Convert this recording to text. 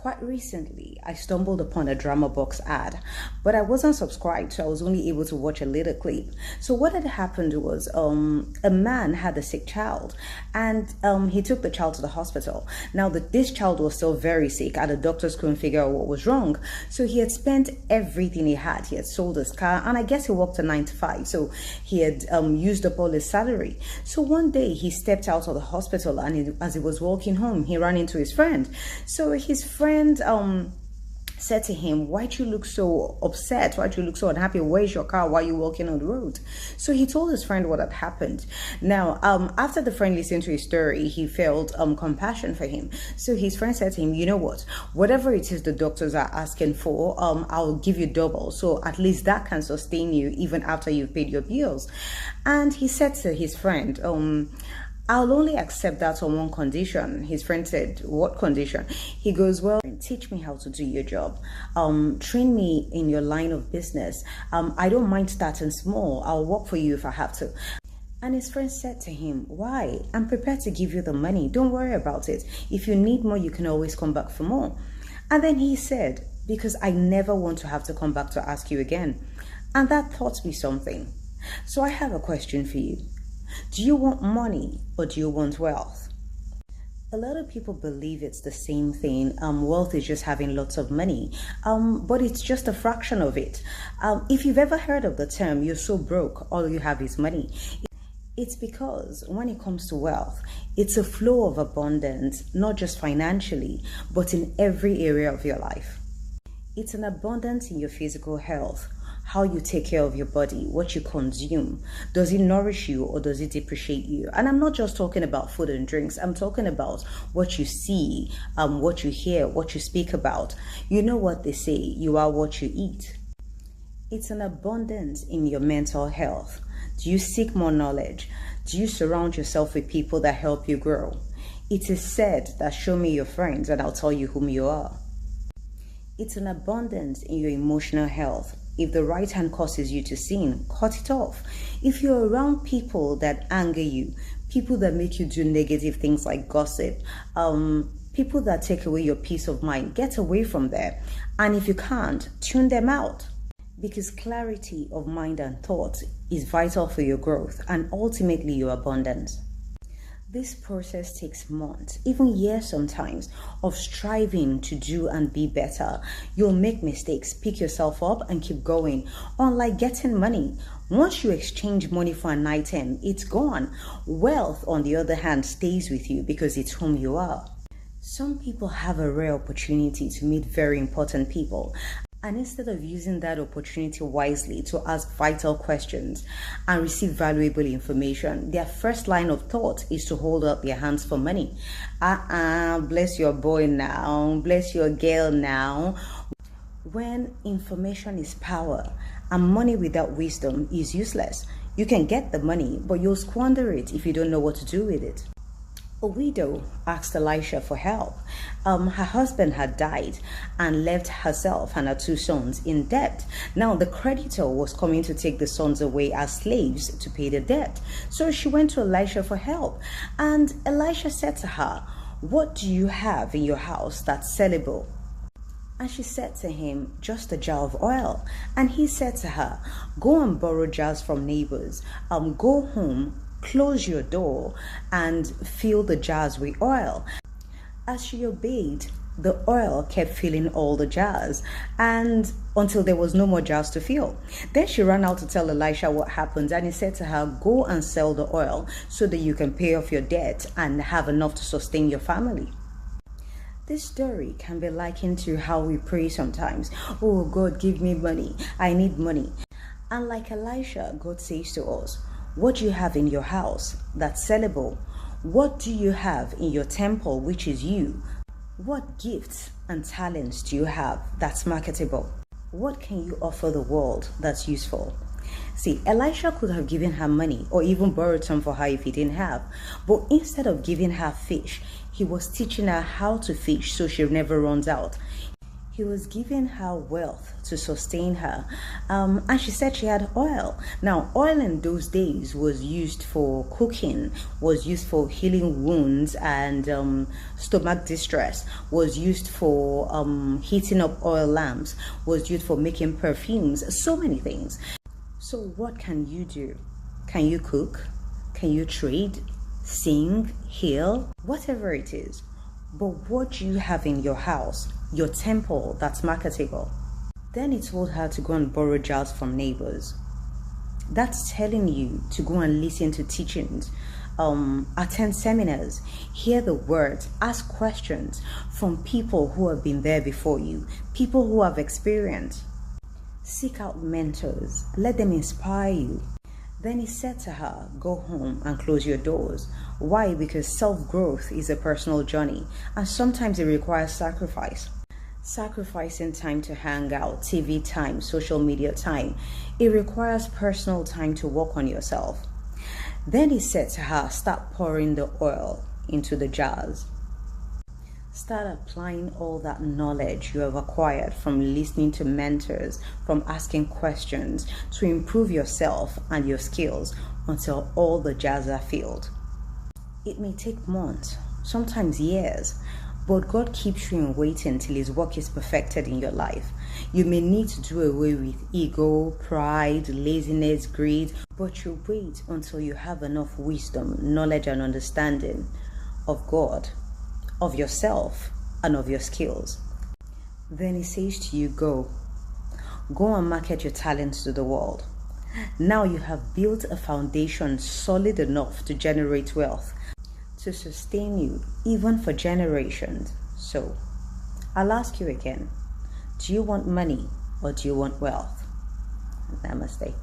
Quite recently, I stumbled upon a Drama Box ad, but I wasn't subscribed, so I was only able to watch a little clip. So what had happened was a man had a sick child, and he took the child to the hospital. Now, this child was still very sick, and the doctors couldn't figure out what was wrong. So he had spent everything he had. He had sold his car, and I guess he worked a 9 to 5, so he had used up all his salary. So one day, he stepped out of the hospital, and as he was walking home, he ran into his friend. So his friend said to him, "Why do you look so upset? Why do you look so unhappy? Where's your car? Why are you walking on the road?" So he told his friend what had happened. Now, after the friend listened to his story, he felt compassion for him. So his friend said to him, "You know what? Whatever it is the doctors are asking for, I'll give you double. So at least that can sustain you even after you've paid your bills." And he said to his friend, "I'll only accept that on one condition." His friend said, "What condition?" He goes, "Well, teach me how to do your job. Train me in your line of business. I don't mind starting small. I'll work for you if I have to." And his friend said to him, "Why? I'm prepared to give you the money. Don't worry about it. If you need more, you can always come back for more." And then he said, "Because I never want to have to come back to ask you again." And that taught me something. So I have a question for you. Do you want money or do you want wealth? A lot of people believe it's the same thing. Wealth is just having lots of money, but it's just a fraction of it. If you've ever heard of the term, "You're so broke, all you have is money," it's because when it comes to wealth, it's a flow of abundance, not just financially, but in every area of your life. It's an abundance in your physical health, how you take care of your body, what you consume. Does it nourish you or does it depreciate you? And I'm not just talking about food and drinks. I'm talking about what you see, what you hear, what you speak about. You know what they say, you are what you eat. It's an abundance in your mental health. Do you seek more knowledge? Do you surround yourself with people that help you grow? It is said that show me your friends and I'll tell you whom you are. It's an abundance in your emotional health. If the right hand causes you to sin, cut it off. If you're around people that anger you, people that make you do negative things like gossip, people that take away your peace of mind, get away from there. And if you can't, tune them out. Because clarity of mind and thought is vital for your growth and ultimately your abundance. This process takes months, even years sometimes, of striving to do and be better. You'll make mistakes, pick yourself up and keep going. Unlike getting money, once you exchange money for an item, it's gone. Wealth, on the other hand, stays with you because it's whom you are. Some people have a rare opportunity to meet very important people. And instead of using that opportunity wisely to ask vital questions and receive valuable information, their first line of thought is to hold up their hands for money. Bless your boy now, bless your girl now. When information is power and money without wisdom is useless. You can get the money, but you'll squander it if you don't know what to do with it. A widow asked Elisha for help. Her husband had died and left herself and her 2 sons in debt. Now the creditor was coming to take the sons away as slaves to pay the debt. So she went to Elisha for help. And Elisha said to her, "What do you have in your house that's sellable?" And she said to him, "Just a jar of oil." And he said to her, "Go and borrow jars from neighbors. Go home, close your door and fill the jars with oil." As she obeyed, the oil kept filling all the jars and until there was no more jars to fill. Then she ran out to tell Elisha what happened, and he said to her, "Go and sell the oil so that you can pay off your debt and have enough to sustain your family." This story can be likened to how we pray sometimes. "Oh God, give me money. I need money." And like Elisha, God says to us, what do you have in your house that's sellable? What do you have in your temple, which is you? What gifts and talents do you have that's marketable? What can you offer the world that's useful? See, Elisha could have given her money or even borrowed some for her if he didn't have. But instead of giving her fish, he was teaching her how to fish so she never runs out. He He was giving her wealth to sustain her. And she said she had oil. Now, oil in those days was used for cooking, was used for healing wounds and stomach distress, was used for heating up oil lamps, was used for making perfumes, so many things. So what can you do? Can you cook? Can you trade? Sing? Heal? Whatever it is. But what do you have in your house, your temple that's marketable? Then he told her to go and borrow jars from neighbors. That's telling you to go and listen to teachings, attend seminars, hear the words, ask questions from people who have been there before you, people who have experience. Seek out mentors, let them inspire you. Then he said to her, go home and close your doors. Why? Because self-growth is a personal journey, and sometimes it requires sacrifice. Sacrificing time to hang out, TV time, social media time. It requires personal time to work on yourself. Then he said to her, start pouring the oil into the jars. Start applying all that knowledge you have acquired from listening to mentors, from asking questions, to improve yourself and your skills until all the jars are filled. It may take months, sometimes years, but God keeps you in waiting till His work is perfected in your life. You may need to do away with ego, pride, laziness, greed, but you wait until you have enough wisdom, knowledge, and understanding of God, of yourself, and of your skills. Then He says to you, go and market your talents to the world. Now you have built a foundation solid enough to generate wealth, to sustain you even for generations. So I'll ask you again, do you want money or do you want wealth? Namaste.